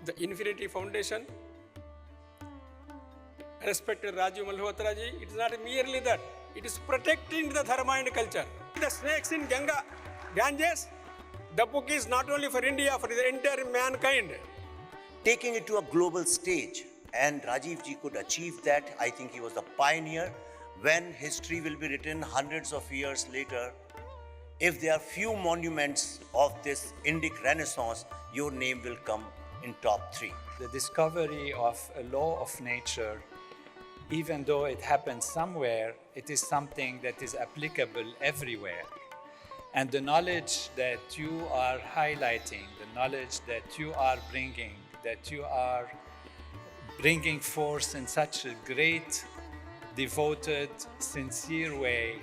the Infinity Foundation, respected Rajiv Malhotra ji, it is not merely that, it is protecting the Dharma and culture. The snakes in Ganga, Ganges, the book is not only for India, for the entire mankind. Taking it to a global stage, and Rajiv ji could achieve that. I think he was the pioneer. When history will be written hundreds of years later, if there are few monuments of this Indic Renaissance, your name will come in top 3. The discovery of a law of nature, even though it happens somewhere, it is something that is applicable everywhere. And the knowledge that you are highlighting, the knowledge that you are bringing forth in such a great, devoted, sincere way,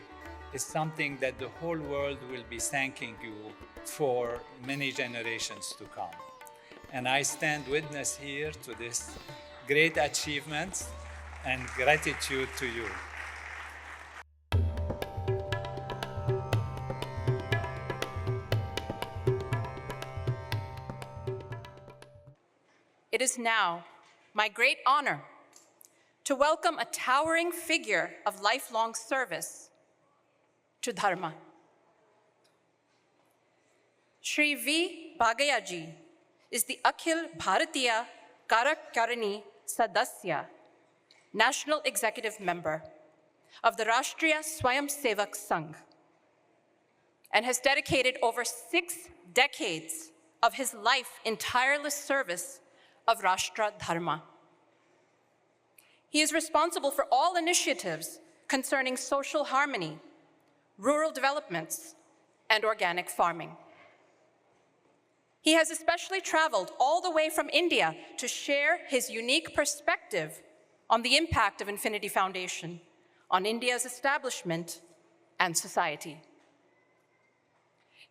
is something that the whole world will be thanking you for many generations to come. And I stand witness here to this great achievement and gratitude to you. It is now my great honor to welcome a towering figure of lifelong service to Dharma. Shri V. Bhagayya ji is the Akhil Bharatiya Karani Sadasya, National Executive Member of the Rashtriya Swayamsevak Sangh, and has dedicated over 6 decades of his life in tireless service of Rashtra Dharma. He is responsible for all initiatives concerning social harmony, rural developments, and organic farming. He has especially traveled all the way from India to share his unique perspective on the impact of Infinity Foundation on India's establishment and society.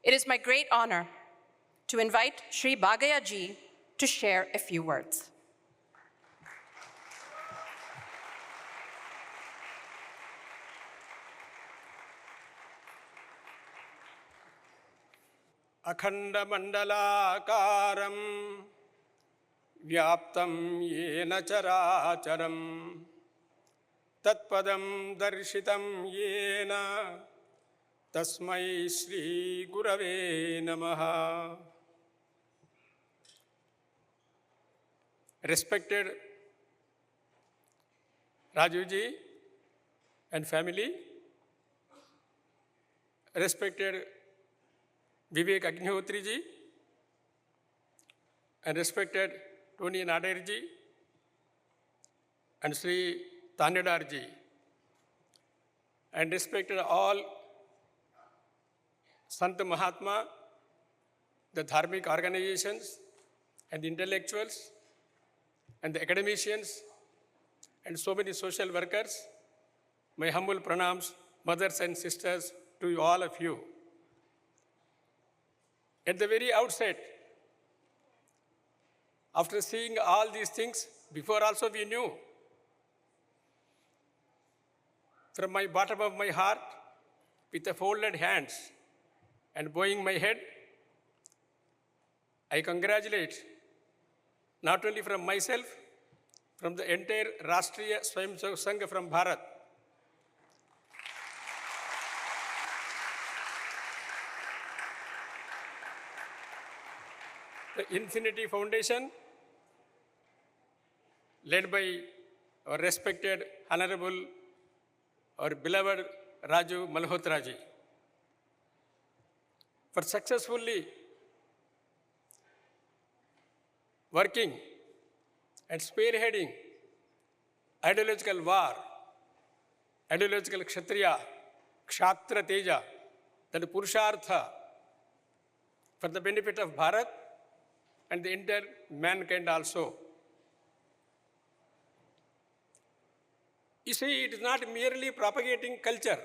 It is my great honor to invite Shri Bhagayya ji to share a few words. Akhanda mandalakaram vyaptam yena characharam tatpadam darshitam yena tasmai Shri Gurave Namaha. Respected Rajiv ji and family, respected Vivek Agnihotri ji, and respected Tony Nader ji, and Shri Nader ji, and respected all Sant Mahatma, the Dharmic organizations, and the intellectuals, and the academicians, and so many social workers, my humble pranams, mothers and sisters, to all of you. At the very outset, after seeing all these things, before also we knew, from my bottom of my heart, with the folded hands and bowing my head, I congratulate not only from myself, from the entire Rashtriya Swayamsevak Sangh from Bharat. The Infinity Foundation, led by our respected, honorable, our beloved Rajiv Malhotra ji, for successfully working and spearheading ideological war, ideological kshatriya, kshatra teja, that purushartha for the benefit of Bharat and the entire mankind also. You see, it is not merely propagating culture.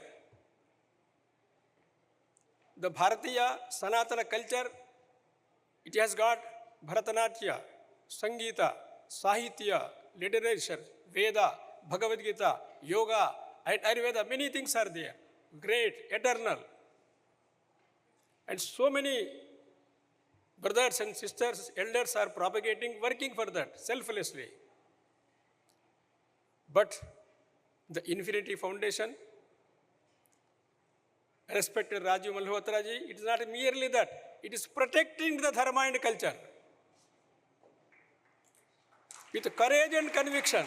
The Bharatiya Sanatana culture, it has got Bharatanatyam, Sangeeta, Sahitya, literature, Veda, Bhagavad Gita, Yoga, and Ayurveda. Many things are there. Great, eternal. And so many brothers and sisters, elders are propagating, working for that selflessly. But the Infinity Foundation, respected Rajiv Malhotra ji, it is not merely that, it is protecting the Dharma and culture with courage and conviction.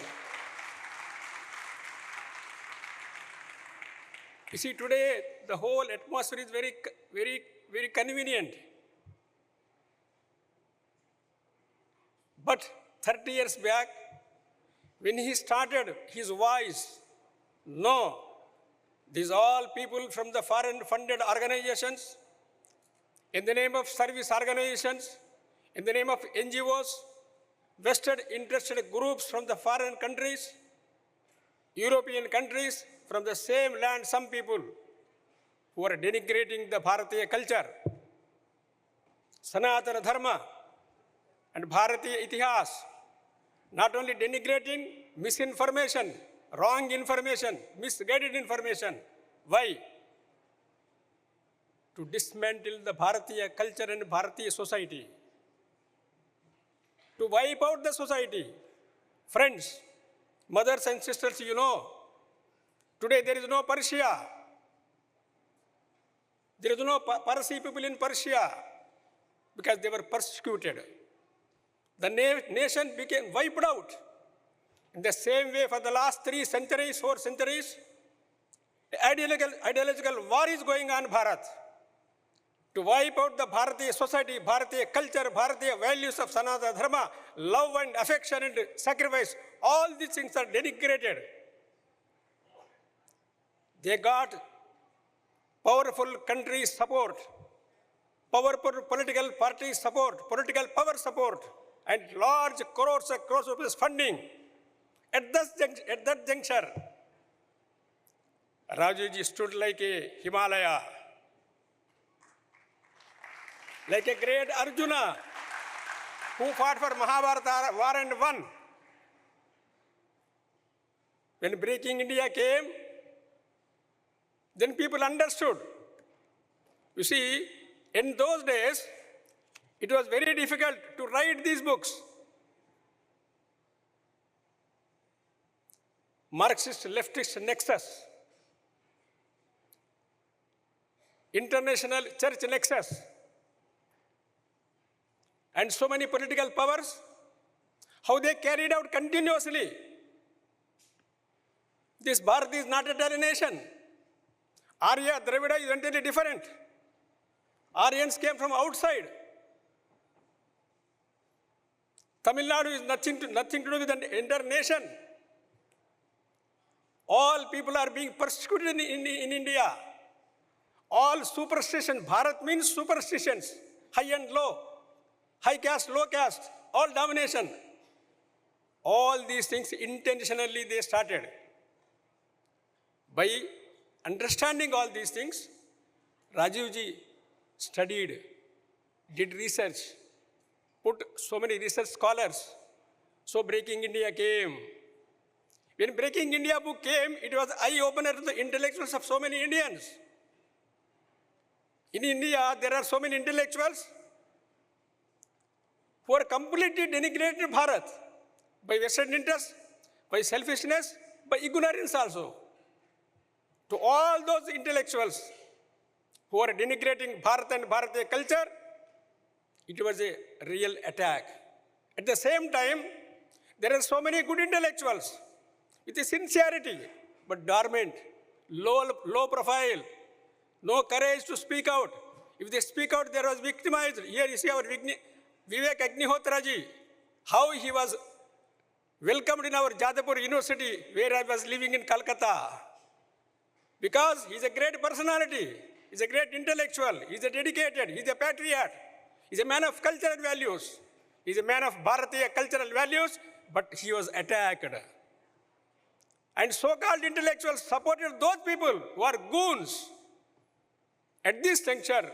You see, today the whole atmosphere is very convenient. But 30 years back, when he started his voice, no, these all people from the foreign funded organizations, in the name of service organizations, in the name of NGOs, vested interested groups from the foreign countries, European countries, from the same land, some people who are denigrating the Bharatiya culture, Sanatana Dharma, and Bharatiya Itihas, not only denigrating, misinformation, wrong information, misguided information. Why? To dismantle the Bharatiya culture and Bharatiya society. To wipe out the society. Friends, mothers and sisters, you know, today there is no Persia. There is no Parsi people in Persia because they were persecuted. The nation became wiped out. In the same way, for the last 3 centuries, 4 centuries, ideological war is going on in Bharat. To wipe out the Bharatiya society, Bharatiya culture, Bharatiya values of Sanatana Dharma, love and affection and sacrifice, all these things are denigrated. They got powerful country support, powerful political party support, political power support, and large crores of rupees funding. At that juncture, Rajivji stood like a Himalaya, like a great Arjuna who fought for Mahabharata war and won. When Breaking India came, then people understood. You see, in those days, it was very difficult to write these books. Marxist leftist nexus, international church nexus, and so many political powers, how they carried out continuously. This Bharat is not a Italian nation. Arya, Dravida is entirely different. Aryans came from outside. Tamil Nadu is nothing to do with an entire nation. All people are being persecuted in India. All superstition, Bharat means superstitions, high and low, high caste, low caste, all domination. All these things intentionally they started. By understanding all these things, Rajivji studied, did research, put so many research scholars. So Breaking India came. When Breaking India book came, it was eye-opener to the intellectuals of so many Indians. In India, there are so many intellectuals who are completely denigrated Bharat by Western interests, by selfishness, by ignorance also. To all those intellectuals who are denigrating Bharat and Bharatiya culture, it was a real attack. At the same time, there are so many good intellectuals with a sincerity, but dormant, low profile, no courage to speak out. If they speak out, they was victimized. Here you see our Vivek Agnihotri ji, how he was welcomed in our Jadavpur University, where I was living in Calcutta. Because he's a great personality, he's a great intellectual, he's a dedicated, he's a patriot, he's a man of cultural values, he's a man of Bharatiya cultural values, but he was attacked. And so-called intellectuals supported those people who are goons. At this juncture,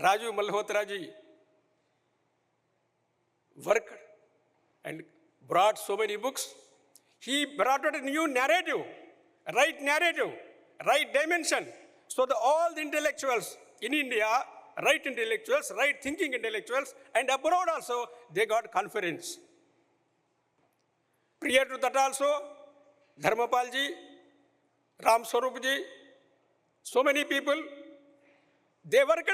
Rajiv Malhotra ji worked and brought so many books. He brought out a new narrative, right dimension. So all the intellectuals in India, right intellectuals, right thinking intellectuals, and abroad also they got conference. Prior to that also, Dharmapalji, Ram Swarupji, so many people, they worked.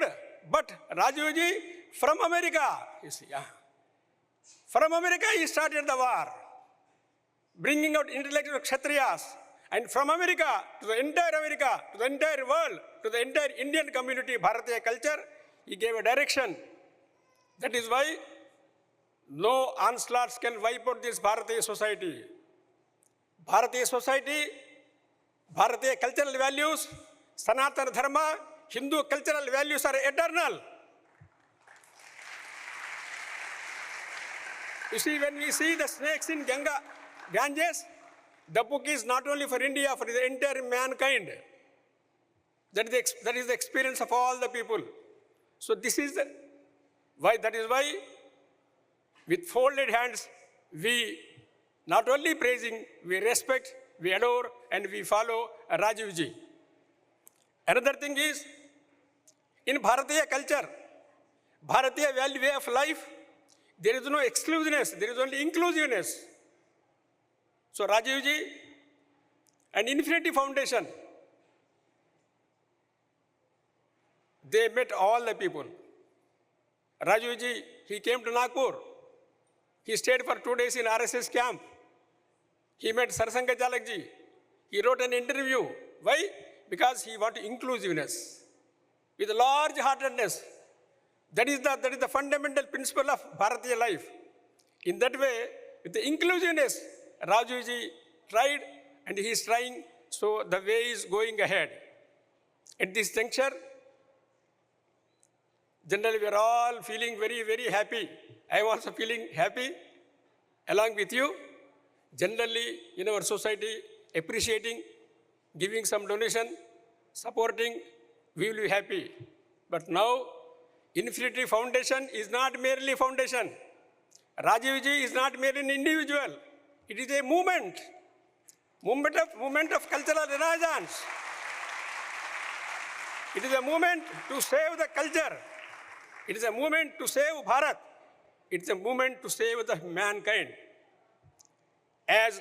But Rajivji from America, you see, from America he started the war, bringing out intellectual Kshatriyas. And from America, to the entire world, to the entire Indian community, Bharatiya culture, he gave a direction. That is why no onslaughts can wipe out this Bharatiya society. Bharatiya society, Bharatiya cultural values, Sanatana Dharma, Hindu cultural values are eternal. You see, when we see the snakes in Ganges, the book is not only for India, for the entire mankind. That is the experience of all the people. So that is why, with folded hands, we not only praising, we respect, we adore, and we follow Rajivji. Another thing is, in Bharatiya culture, Bharatiya way of life, there is no exclusiveness, there is only inclusiveness. So Rajivji and Infinity Foundation, they met all the people. Rajivji, he came to Nagpur. He stayed for 2 days in RSS camp. He met Sarsanga Jalakji. He wrote an interview. Why? Because he wanted inclusiveness with large-heartedness. That is the fundamental principle of Bharatiya life. In that way, with the inclusiveness, Rajivji tried and he is trying, so the way is going ahead. At this juncture, generally we are all feeling very, very happy. I am also feeling happy along with you. Generally in our society, appreciating, giving some donation, supporting, we will be happy. But now, Infinity Foundation is not merely foundation. Rajivji is not merely an individual. It is a movement of cultural renaissance. It is a movement to save the culture. It is a movement to save Bharat. It is a movement to save the mankind. As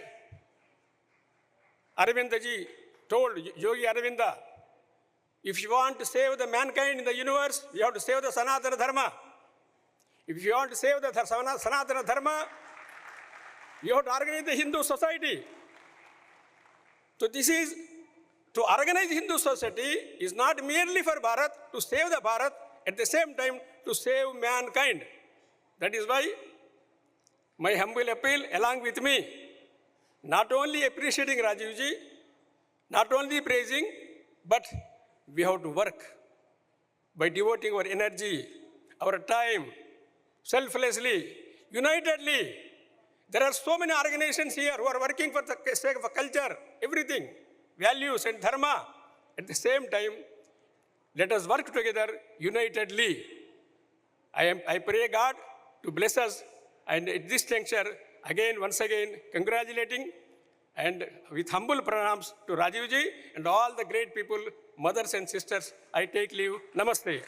Aravindaji told, Yogi Aravinda, if you want to save the mankind in the universe, you have to save the Sanatana Dharma. If you want to save the Sanatana Dharma, you have to organize the Hindu society. So this is, to organize Hindu society is not merely for Bharat, to save the Bharat, at the same time to save mankind. That is why my humble appeal along with me, not only appreciating Rajivji, not only praising, but we have to work by devoting our energy, our time, selflessly, unitedly. There are so many organizations here who are working for the sake of culture, everything, values and dharma. At the same time, let us work together unitedly. I pray God to bless us, and at this juncture, once again, congratulating and with humble pranams to Rajivji and all the great people, mothers and sisters, I take leave. Namaste.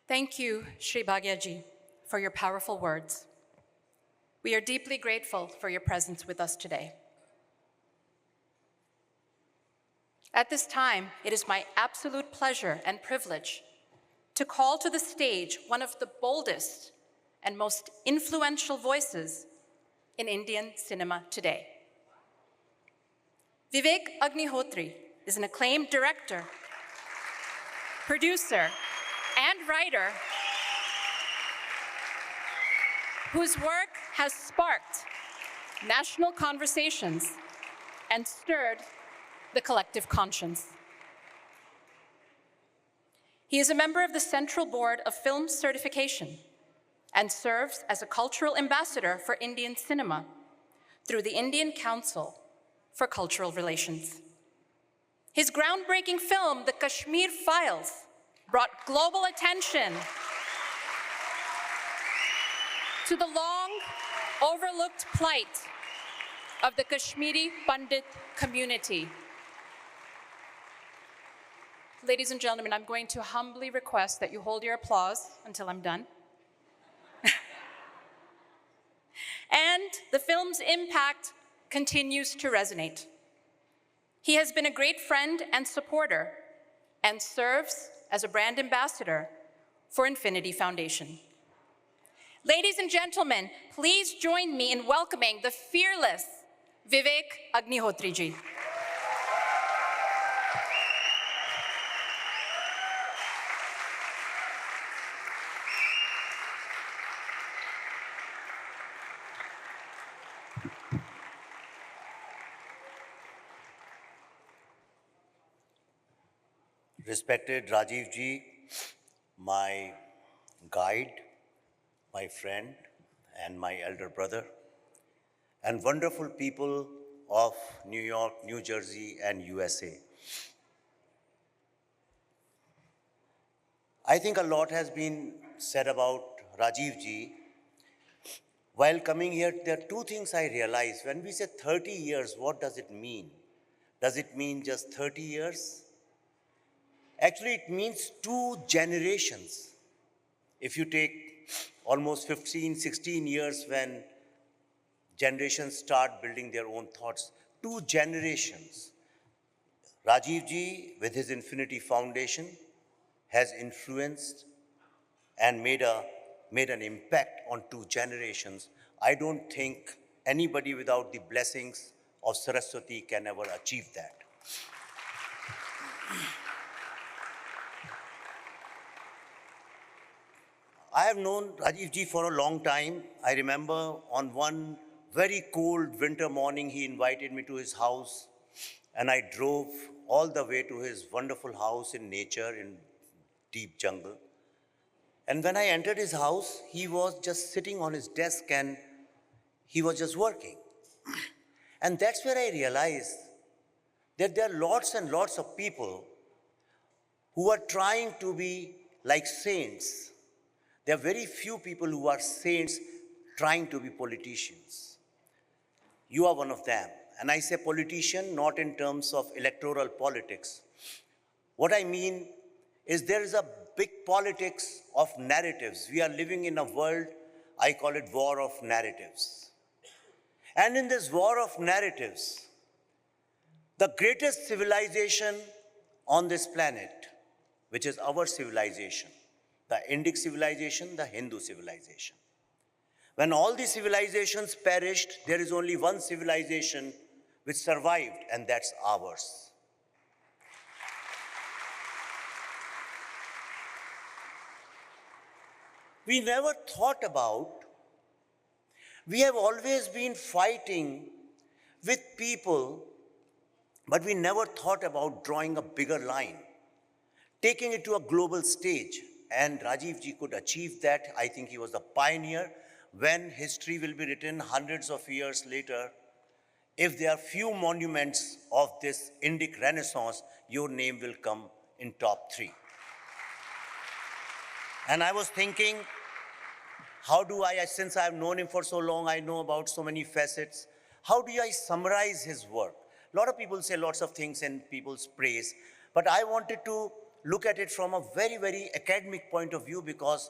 Thank you, Shri Bhagayya, for your powerful words. We are deeply grateful for your presence with us today. At this time, it is my absolute pleasure and privilege to call to the stage one of the boldest and most influential voices in Indian cinema today. Vivek Agnihotri is an acclaimed director, producer, and writer whose work has sparked national conversations and stirred the collective conscience. He is a member of the Central Board of Film Certification and serves as a cultural ambassador for Indian cinema through the Indian Council for Cultural Relations. His groundbreaking film, The Kashmir Files, brought global attention to the long overlooked plight of the Kashmiri Pandit community. Ladies and gentlemen, I'm going to humbly request that you hold your applause until I'm done. And the film's impact continues to resonate. He has been a great friend and supporter and serves as a brand ambassador for Infinity Foundation. Ladies and gentlemen, please join me in welcoming the fearless Vivek Agnihotri ji. Respected Rajiv ji, my guide, my friend, and my elder brother, and wonderful people of New York, New Jersey, and USA. I think a lot has been said about Rajiv ji. While coming here, there are two things I realized. When we say 30 years, what does it mean? Does it mean just 30 years? Actually, it means 2 generations. If you take almost 15, 16 years when generations start building their own thoughts, 2 generations. Rajiv ji, with his Infinity Foundation, has influenced and made an impact on 2 generations. I don't think anybody without the blessings of Saraswati can ever achieve that. I have known Rajiv ji for a long time. I remember on one very cold winter morning, he invited me to his house, and I drove all the way to his wonderful house in nature, in deep jungle. And when I entered his house, he was just sitting on his desk and he was just working. And that's where I realized that there are lots and lots of people who are trying to be like saints. There are very few people who are saints trying to be politicians. You are one of them. And I say politician not in terms of electoral politics. What I mean is there is a big politics of narratives. We are living in a world, I call it war of narratives. And in this war of narratives, the greatest civilization on this planet, which is our civilization, the Indic civilization, the Hindu civilization. When all the civilizations perished, there is only one civilization which survived, and that's ours. We never thought about, we have always been fighting with people, but we never thought about drawing a bigger line, taking it to a global stage. And Rajiv ji could achieve that. I think he was the pioneer. When history will be written hundreds of years later, if there are few monuments of this Indic Renaissance, your name will come in top 3. And I was thinking, how do I, since I've known him for so long, I know about so many facets, how do I summarize his work? A lot of people say lots of things in people's praise, but I wanted to look at it from a very, very academic point of view because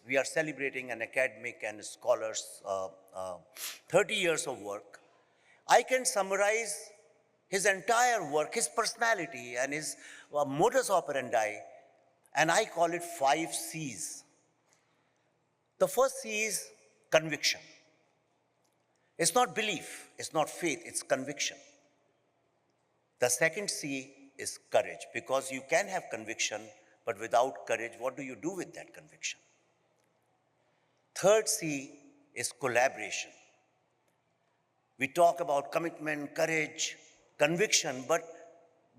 we are celebrating an academic and scholars 30 years of work. I can summarize his entire work, his personality and his modus operandi, and I call it 5 C's. The first C is conviction. It's not belief, it's not faith, it's conviction. The second C is courage, because you can have conviction, but without courage, what do you do with that conviction? Third C is collaboration. We talk about commitment, courage, conviction, but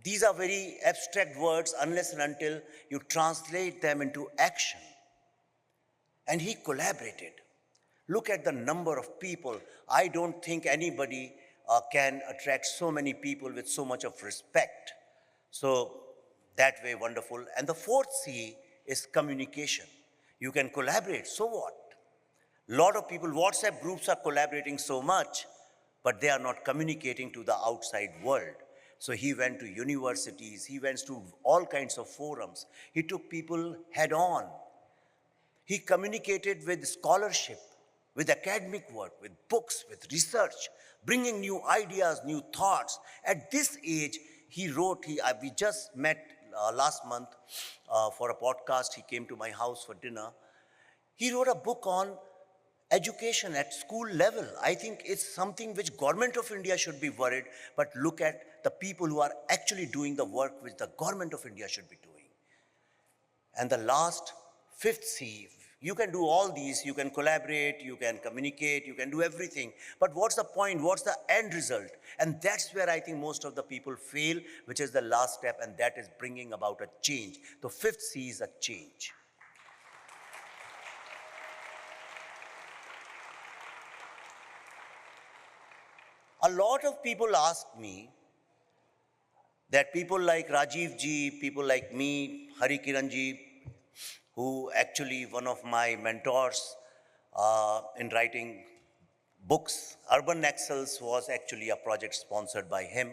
these are very abstract words unless and until you translate them into action. And he collaborated. Look at the number of people. I don't think anybody can attract so many people with so much of respect. So that way, wonderful. And the fourth C is communication. You can collaborate, so what? A lot of people, WhatsApp groups are collaborating so much, but they are not communicating to the outside world. So he went to universities, he went to all kinds of forums. He took people head on. He communicated with scholarship, with academic work, with books, with research, bringing new ideas, new thoughts. At this age, he wrote, we just met last month for a podcast. He came to my house for dinner. He wrote a book on education at school level. I think it's something which Government of India should be worried, but look at the people who are actually doing the work which the Government of India should be doing. And the last, fifth C, you can do all these, you can collaborate, you can communicate, you can do everything. But what's the point? What's the end result? And that's where I think most of the people fail, which is the last step, and that is bringing about a change. The fifth C is a change. A lot of people ask me that people like Rajiv ji, people like me, Hari Kiran ji, who actually one of my mentors in writing books, Urban Excels was actually a project sponsored by him.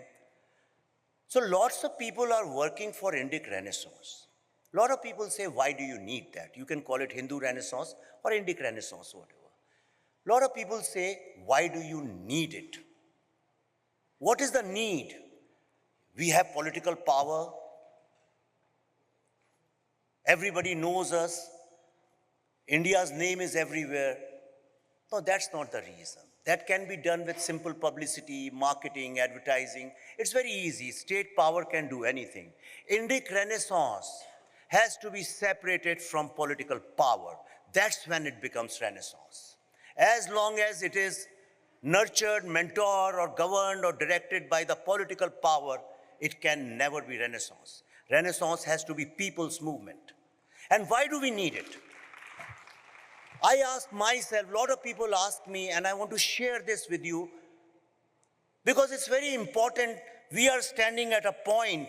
So lots of people are working for Indic Renaissance. A lot of people say, why do you need that? You can call it Hindu Renaissance or Indic Renaissance, whatever. A lot of people say, why do you need it? What is the need? We have political power. Everybody knows us. India's name is everywhere. No, that's not the reason. That can be done with simple publicity, marketing, advertising. It's very easy. State power can do anything. Indic Renaissance has to be separated from political power. That's when it becomes Renaissance. As long as it is nurtured, mentored, or governed or directed by the political power, it can never be Renaissance. Renaissance has to be people's movement. And why do we need it? I ask myself, a lot of people ask me, and I want to share this with you, because it's very important. We are standing at a point,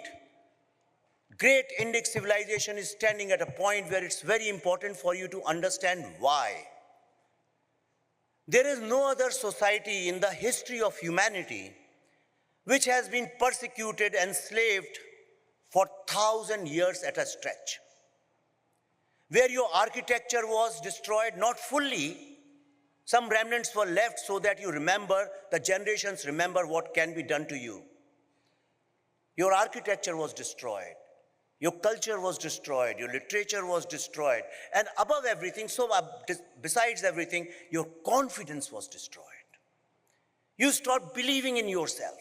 great Indic civilization is standing at a point where it's very important for you to understand why. There is no other society in the history of humanity which has been persecuted and enslaved for 1,000 years at a stretch, where your architecture was destroyed, not fully. Some remnants were left so that you remember, the generations remember what can be done to you. Your architecture was destroyed. Your culture was destroyed, your literature was destroyed, and above everything, besides everything, your confidence was destroyed. You stopped believing in yourself.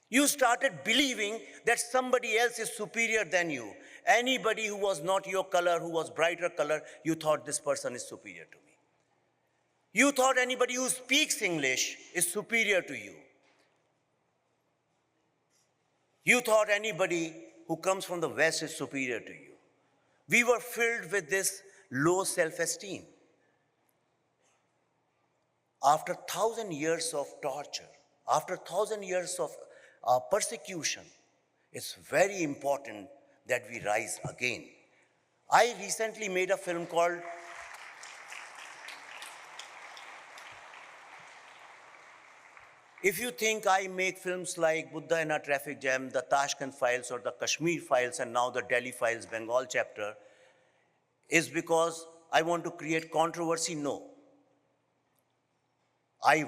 You started believing that somebody else is superior than you. Anybody who was not your color, who was brighter color, you thought this person is superior to me. You thought anybody who speaks English is superior to you. You thought anybody who comes from the West is superior to you. We were filled with this low self-esteem. After 1,000 years of torture, after 1,000 years of persecution, it's very important that we rise again. I recently made a film called If you think I make films like Buddha in a Traffic Jam, the Tashkent Files or the Kashmir Files and now the Delhi Files Bengal chapter, is because I want to create controversy? No. I'm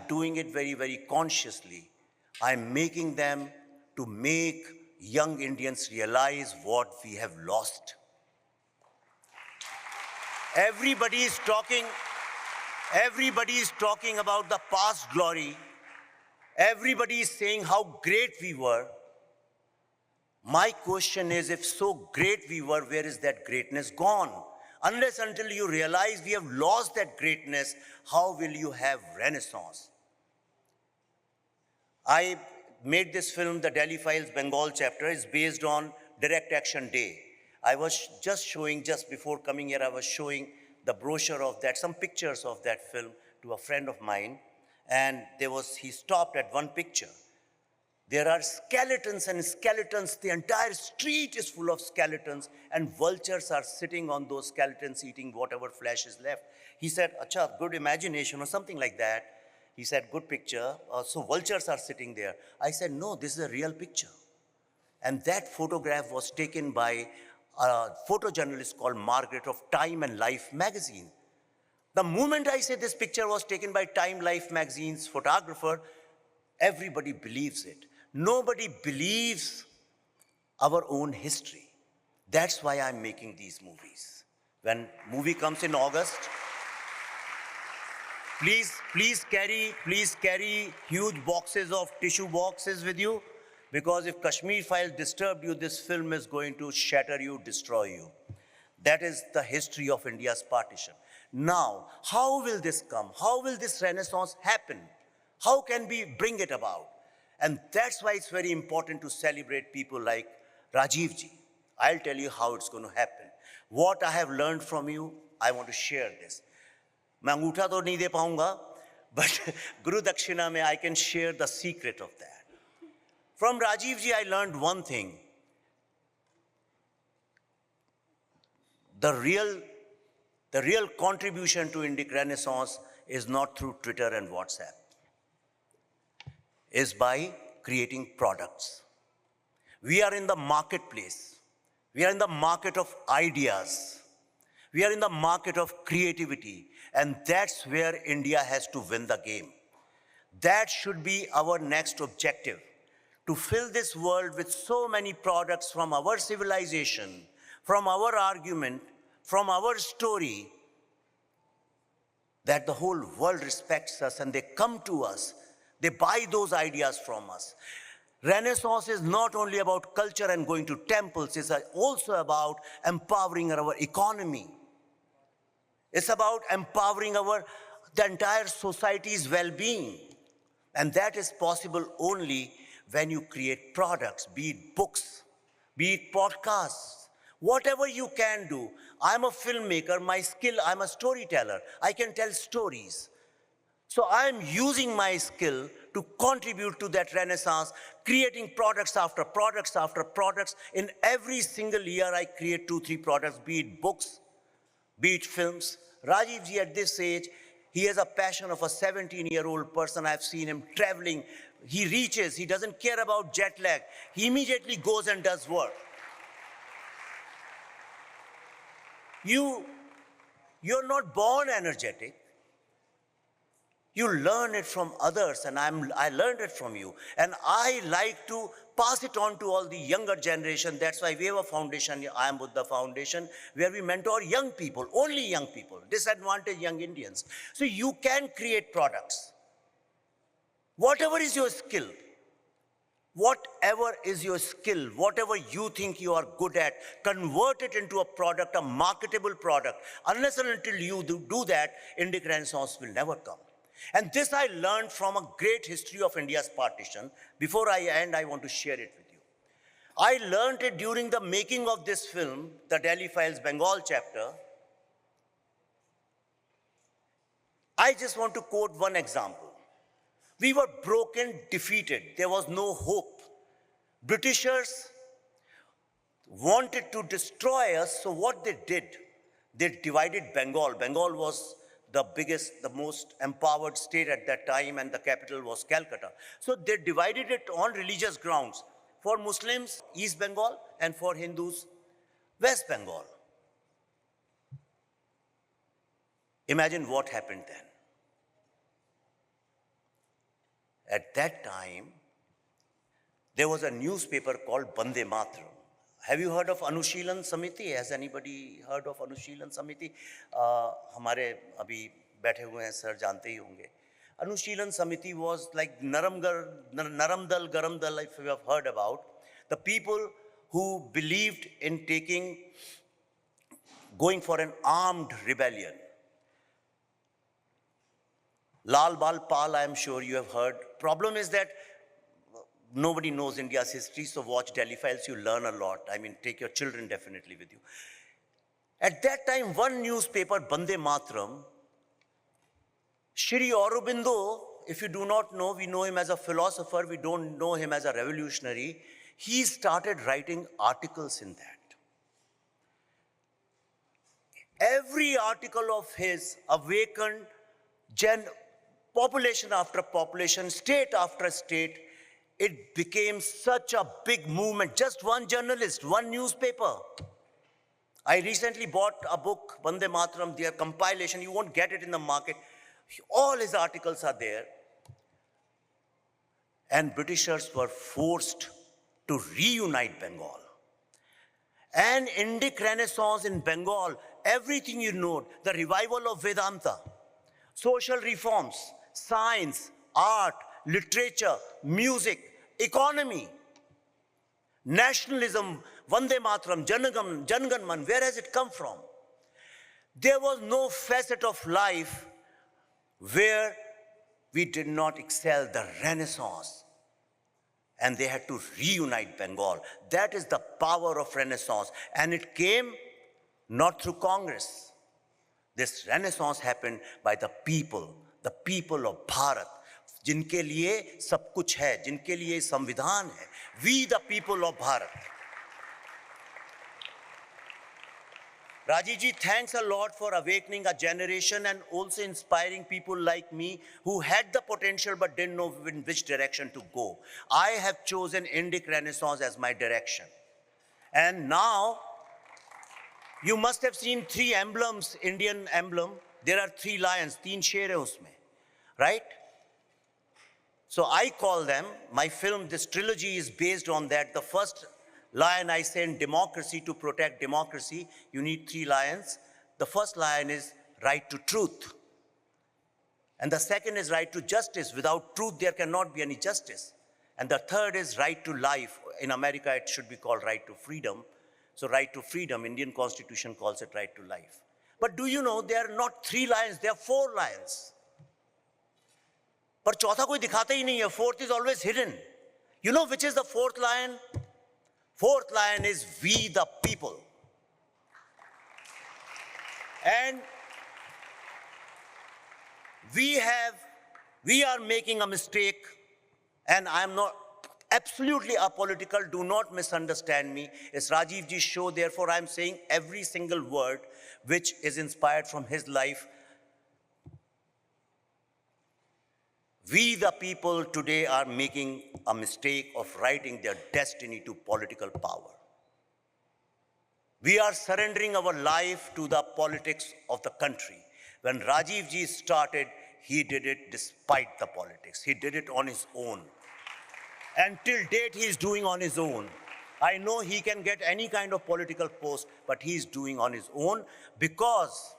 doing it very, very consciously. I'm making them to make young Indians realize what we have lost. Everybody is talking about the past glory. Everybody is saying how great we were. My question is, if so great we were, where is that greatness gone? Unless until you realize we have lost that greatness, how will you have Renaissance? made this film, The Delhi Files Bengal chapter, is based on Direct Action Day. I was just showing, just before coming here, I was showing the brochure of that, some pictures of that film to a friend of mine, and he stopped at one picture. There are skeletons and skeletons. The entire street is full of skeletons, and vultures are sitting on those skeletons eating whatever flesh is left. He said, "Acha, good imagination," or something like that. He said, "Good picture. So vultures are sitting there." I said, "No, this is a real picture." And that photograph was taken by a photojournalist called Margaret of Time and Life magazine. The moment I say this picture was taken by Time Life magazine's photographer, everybody believes it. Nobody believes our own history. That's why I'm making these movies. When movie comes in August, please carry huge boxes of tissue boxes with you, because if Kashmir Files disturbed you, this film is going to shatter you, destroy you. That is the history of India's partition. Now, how will this come? How will this renaissance happen? How can we bring it about? And that's why it's very important to celebrate people like Rajiv ji. I'll tell you how it's going to happen. What I have learned from you, I want to share this. मैं अंगूठा तो नहीं दे पाऊंगा, but Guru Dakshina mein I can share the secret of that. From Rajiv ji, I learned one thing. The real contribution to Indic Renaissance is not through Twitter and WhatsApp. Is by creating products. We are in the marketplace. We are in the market of ideas. We are in the market of creativity. And that's where India has to win the game. That should be our next objective. To fill this world with so many products from our civilization, from our argument, from our story, that the whole world respects us and they come to us. They buy those ideas from us. Renaissance is not only about culture and going to temples, it's also about empowering our economy. It's about empowering the entire society's well-being. And that is possible only when you create products, be it books, be it podcasts, whatever you can do. I'm a filmmaker, my skill, I'm a storyteller. I can tell stories. So I'm using my skill to contribute to that renaissance, creating products after products after products. In every single year, I create 2-3 products, be it books, be it films. Rajiv ji at this age, he has a passion of a 17-year-old person. I've seen him traveling. He reaches, he doesn't care about jet lag. He immediately goes and does work. You're not born energetic. You learn it from others, and I learned it from you. And I like to pass it on to all the younger generation. That's why we have a foundation, I Am Buddha Foundation, where we mentor young people, only young people, disadvantaged young Indians. So you can create products. Whatever is your skill, whatever you think you are good at, convert it into a product, a marketable product. Unless and until you do that, Indic Renaissance will never come. And this I learned from a great history of India's partition. Before I end, I want to share it with you. I learned it during the making of this film, The Delhi Files Bengal chapter. I just want to quote one example. We were broken, defeated. There was no hope. Britishers wanted to destroy us, so what they did, they divided Bengal. Bengal was the biggest, the most empowered state at that time, and the capital was Calcutta. So they divided it on religious grounds. For Muslims, East Bengal, and for Hindus, West Bengal. Imagine what happened then. At that time, there was a newspaper called Bande Mataram. Have you heard of Anushilan Samiti? Has anybody heard of Anushilan Samiti? हमारे अभी बैठे हुए हैं sir जानते ही होंगे. Anushilan Samiti was like Naram Dal, Garam Dal, if you have heard about. The people who believed in going for an armed rebellion. Lal Bal Pal, I am sure you have heard. Problem is that nobody knows India's history, so watch Delhi Files, you learn a lot. I mean, take your children definitely with you. At that time, one newspaper, Bande Matram, Shri Aurobindo, if you do not know, we know him as a philosopher, we don't know him as a revolutionary. He started writing articles in that. Every article of his awakened population after population, state after state. It became such a big movement. Just one journalist, one newspaper. I recently bought a book, Bande Matram, their compilation. You won't get it in the market. All his articles are there. And Britishers were forced to reunite Bengal. And Indic Renaissance in Bengal, everything you know, the revival of Vedanta, social reforms, science, art, literature, music, economy, nationalism, Vande Matram, Janganman, where has it come from? There was no facet of life where we did not excel the Renaissance. And they had to reunite Bengal. That is the power of Renaissance. And it came not through Congress. This Renaissance happened by the people of Bharat, जिनके लिए सब कुछ है, जिनके लिए संविधान है. We the people of Bharat. Rajiv ji, thanks a lot for awakening a generation and also inspiring people like me who had the potential but didn't know in which direction to go. I have chosen Indic Renaissance as my direction. And now, you must have seen 3 emblems, Indian emblem. There are 3 lions, 3 sher hai usme, right? So I call them, my film, this trilogy is based on that. The first lion, I say, in democracy, to protect democracy, you need 3 lions. The first lion is right to truth. And the second is right to justice. Without truth, there cannot be any justice. And the third is right to life. In America, it should be called right to freedom. So right to freedom, Indian Constitution calls it right to life. But do you know, there are not 3 lions, there are 4 lions. पर चौथा कोई दिखाता ही नहीं है. 4th is always hidden. You know which is the 4th lion? 4th lion is we the people. And we are making a mistake, and I am not absolutely apolitical, do not misunderstand me. It's Rajiv ji's show, therefore I am saying every single word which is inspired from his life. We the people today are making a mistake of writing their destiny to political power. We are surrendering our life to the politics of the country. When Rajiv ji started, he did it despite the politics. He did it on his own. And till date, he is doing on his own. I know he can get any kind of political post, but he is doing on his own, because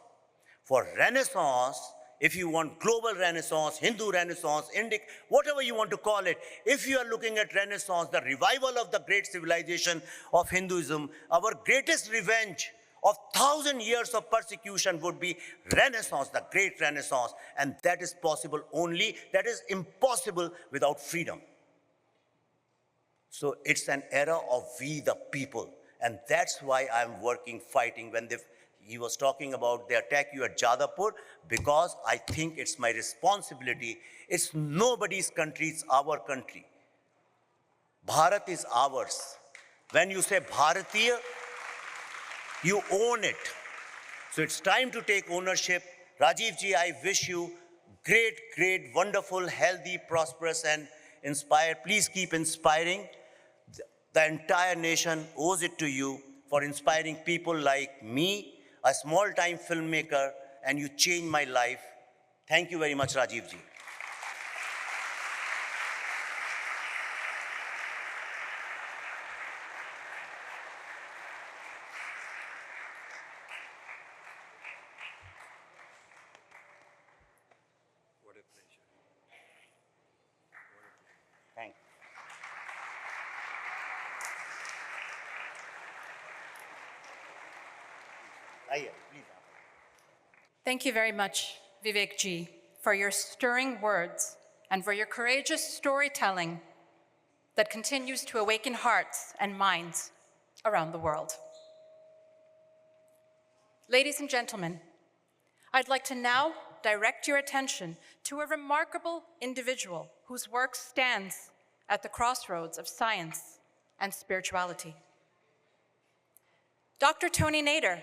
for Renaissance, if you want global Renaissance, Hindu Renaissance, Indic, whatever you want to call it, if you are looking at Renaissance, the revival of the great civilization of Hinduism, our greatest revenge of 1,000 years of persecution would be Renaissance, the great Renaissance. And that is possible only, that is impossible without freedom. So it's an era of we the people. And that's why I'm working, fighting. When he was talking about they attack you at Jadavpur, because I think it's my responsibility. It's nobody's country, it's our country. Bharat is ours. When you say Bharatiya, you own it. So it's time to take ownership. Rajiv ji, I wish you great, great, wonderful, healthy, prosperous, and inspired. Please keep inspiring. The entire nation owes it to you for inspiring people like me, a small-time filmmaker, and you changed my life. Thank you very much, Rajiv ji. What a pleasure. Thank you. Please. Thank you very much, Vivek ji, for your stirring words and for your courageous storytelling that continues to awaken hearts and minds around the world. Ladies and gentlemen, I'd like to now direct your attention to a remarkable individual whose work stands at the crossroads of science and spirituality. Dr. Tony Nader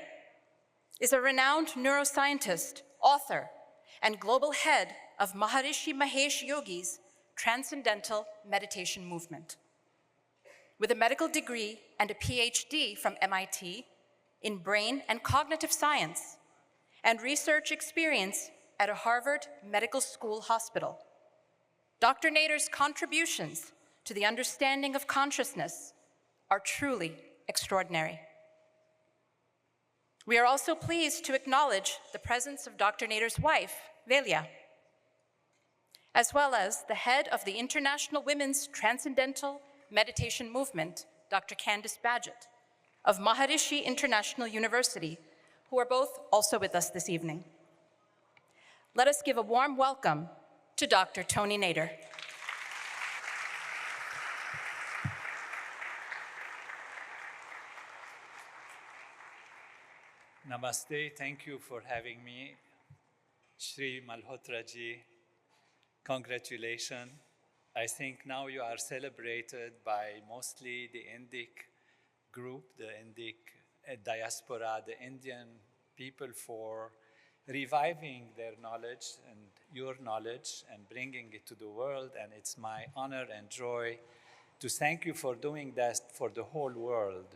is a renowned neuroscientist, author, and global head of Maharishi Mahesh Yogi's Transcendental Meditation Movement. With a medical degree and a PhD from MIT in brain and cognitive science, and research experience at a Harvard Medical School hospital, Dr. Nader's contributions to the understanding of consciousness are truly extraordinary. We are also pleased to acknowledge the presence of Dr. Nader's wife, Velia, as well as the head of the International Women's Transcendental Meditation Movement, Dr. Candice Badgett, of Maharishi International University, who are both also with us this evening. Let us give a warm welcome to Dr. Tony Nader. Namaste, thank you for having me. Shri Malhotra ji, congratulations. I think now you are celebrated by mostly the Indic group, the Indic diaspora, the Indian people, for reviving their knowledge and your knowledge and bringing it to the world. And it's my honor and joy to thank you for doing that for the whole world,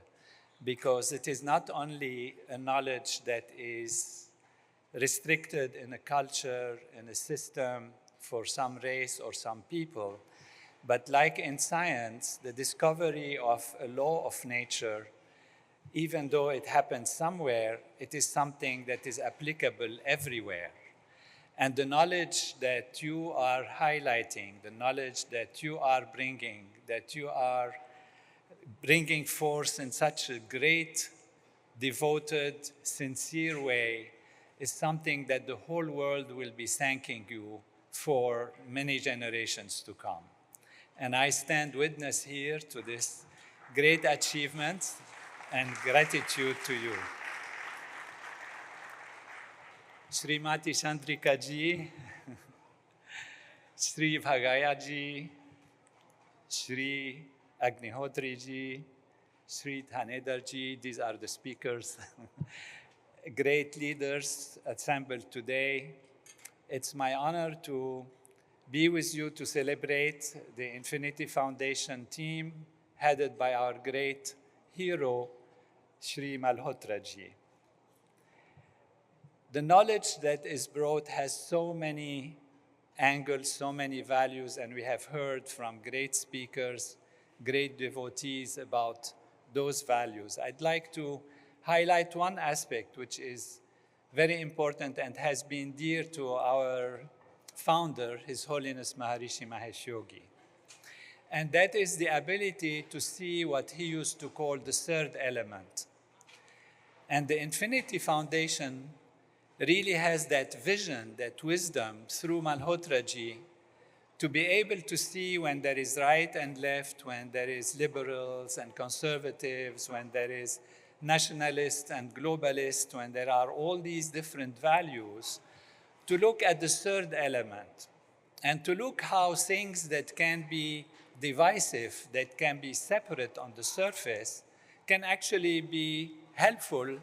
because it is not only a knowledge that is restricted in a culture, in a system for some race or some people, but like in science, the discovery of a law of nature, even though it happens somewhere, it is something that is applicable everywhere. And the knowledge that you are highlighting, the knowledge that you are bringing forth in such a great, devoted, sincere way, is something that the whole world will be thanking you for many generations to come. And I stand witness here to this great achievement and gratitude to you. Srimati Chandrika ji, Shri Bhagayya ji, Shri Agnihotri ji, Shri Nader ji, these are the speakers. Great leaders assembled today. It's my honor to be with you to celebrate the Infinity Foundation team headed by our great hero, Shri Malhotra ji. The knowledge that is brought has so many angles, so many values, and we have heard from great speakers, great devotees about those values. I'd like to highlight one aspect which is very important and has been dear to our founder, His Holiness Maharishi Mahesh Yogi. And that is the ability to see what he used to call the third element. And the Infinity Foundation really has that vision, that wisdom through Malhotra ji, to be able to see when there is right and left, when there is liberals and conservatives, when there is nationalists and globalists, when there are all these different values, to look at the third element and to look how things that can be divisive, that can be separate on the surface, can actually be helpful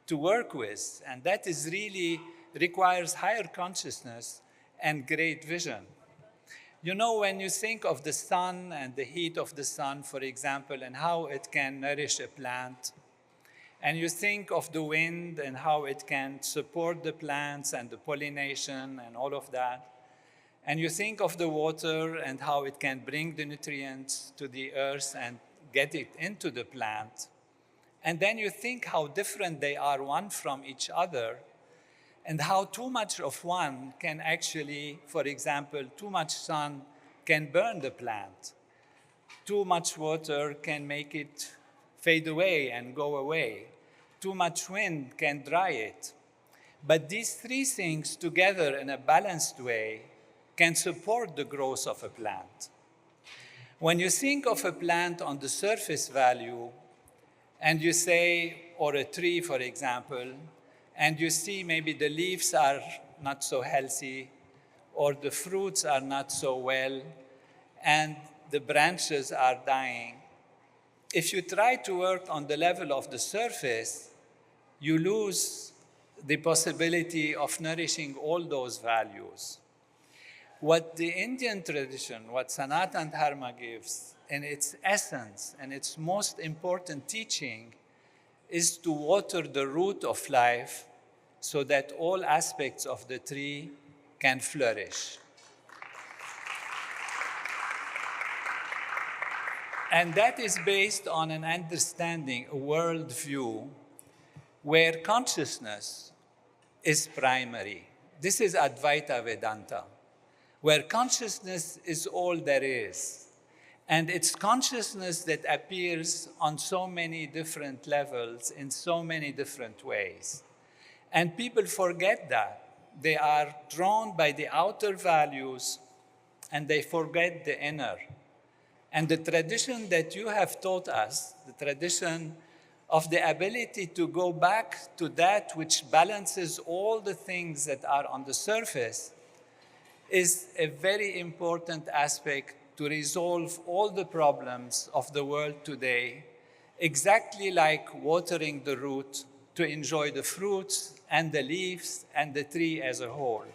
to work with. And that is really requires higher consciousness and great vision. You know, when you think of the sun and the heat of the sun, for example, and how it can nourish a plant, and you think of the wind and how it can support the plants and the pollination and all of that, and you think of the water and how it can bring the nutrients to the earth and get it into the plant, and then you think how different they are one from each other, and how too much of one can actually, for example, too much sun can burn the plant. Too much water can make it fade away and go away. Too much wind can dry it. But these three things together in a balanced way can support the growth of a plant. When you think of a plant on the surface value, and you say, or a tree, for example, and you see maybe the leaves are not so healthy, or the fruits are not so well, and the branches are dying. If you try to work on the level of the surface, you lose the possibility of nourishing all those values. What the Indian tradition, what Sanatana Dharma gives, in its essence and its most important teaching, is to water the root of life so that all aspects of the tree can flourish. And that is based on an understanding, a worldview, where consciousness is primary. This is Advaita Vedanta, where consciousness is all there is. And it's consciousness that appears on so many different levels in so many different ways. And people forget that. They are drawn by the outer values and they forget the inner. And the tradition that you have taught us, the tradition of the ability to go back to that which balances all the things that are on the surface, is a very important aspect to resolve all the problems of the world today, exactly like watering the root to enjoy the fruits and the leaves and the tree as a whole.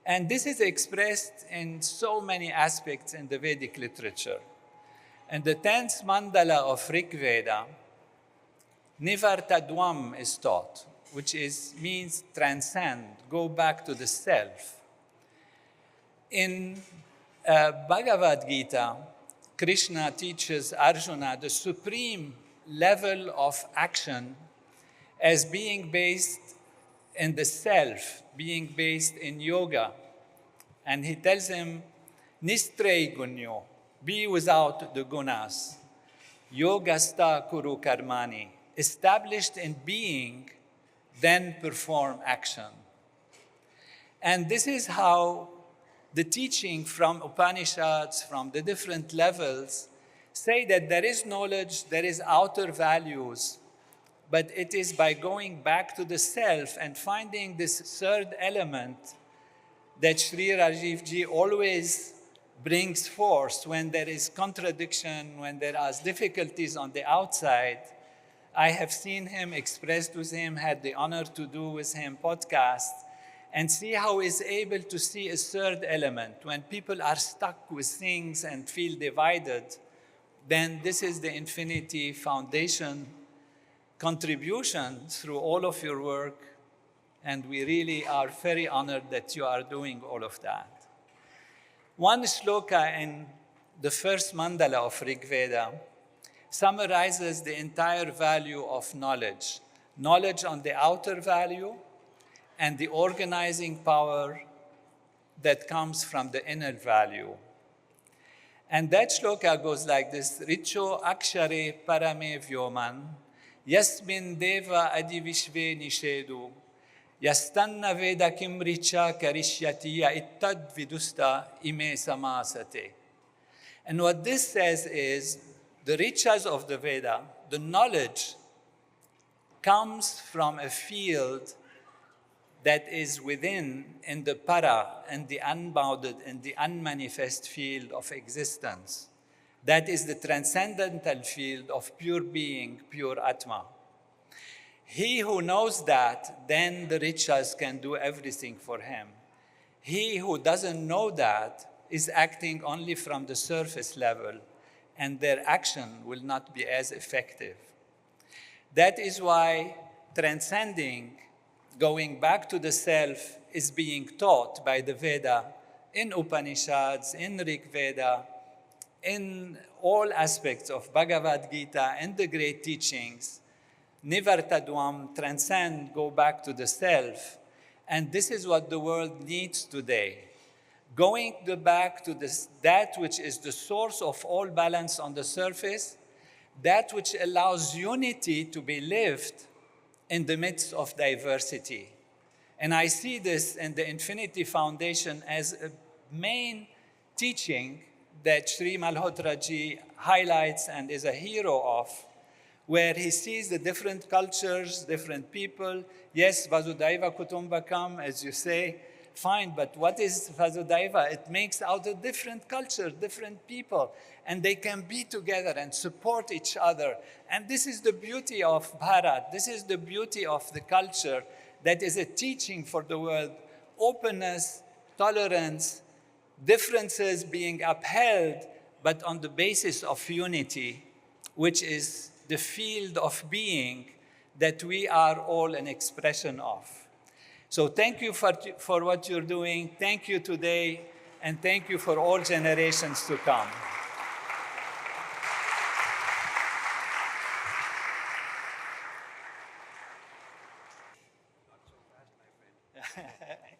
And this is expressed in so many aspects in the Vedic literature. And the 10th mandala of Rig Veda, Nivartadwam is taught, which means transcend, go back to the self. In Bhagavad Gita, Krishna teaches Arjuna the supreme level of action as being based in the self, being based in yoga. And he tells him, Nistrei gunyo, be without the gunas. Yogastha Kuru Karmani, established in being, then perform action. And this is how the teaching from Upanishads, from the different levels, say that there is knowledge, there is outer values, but it is by going back to the self and finding this third element that Shri Rajiv ji always brings forth when there is contradiction, when there are difficulties on the outside. I have seen him, expressed with him, had the honor to do with him podcasts, and see how he's able to see a third element. When people are stuck with things and feel divided, then this is the Infinity Foundation contribution through all of your work, and we really are very honored that you are doing all of that. One shloka in the first mandala of Rig Veda summarizes the entire value of knowledge. Knowledge on the outer value and the organizing power that comes from the inner value. And that shloka goes like this, Richo akshare parame vyoman, yasmin deva adivishve nishedu, yastanna veda kim richa karishyatiya ittad vidusta ime samasate. And what this says is, the riches of the Veda, the knowledge, comes from a field that is within, in the para, and the unbounded, and the unmanifest field of existence. That is the transcendental field of pure being, pure Atma. He who knows that, then the riches can do everything for him. He who doesn't know that is acting only from the surface level, and their action will not be as effective. That is why transcending, going back to the self, is being taught by the Veda in Upanishads, in Rig Veda, in all aspects of Bhagavad Gita and the great teachings. Nivartadwam, transcend, go back to the self. And this is what the world needs today. Going back to that which is the source of all balance on the surface, that which allows unity to be lived in the midst of diversity. And I see this in the Infinity Foundation as a main teaching that Shri Malhotra ji highlights and is a hero of, where he sees the different cultures, different people. Yes, Vasudhaiva Kutumbakam, as you say, fine, but what is Vasudhaiva? It makes out a different culture, different people, and they can be together and support each other. And this is the beauty of Bharat. This is the beauty of the culture that is a teaching for the world. Openness, tolerance, differences being upheld, but on the basis of unity, which is the field of being that we are all an expression of. So thank you for what you're doing. Thank you today, and thank you for all generations to come.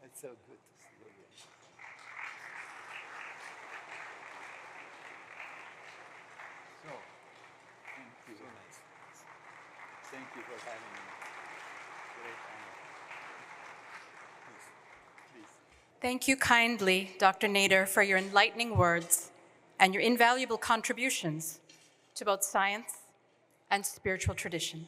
It's so good to see you again. So, thank you. So nice. Thank you for having me. Great honor. Please. Thank you kindly, Dr. Nader, for your enlightening words and your invaluable contributions to both science and spiritual tradition.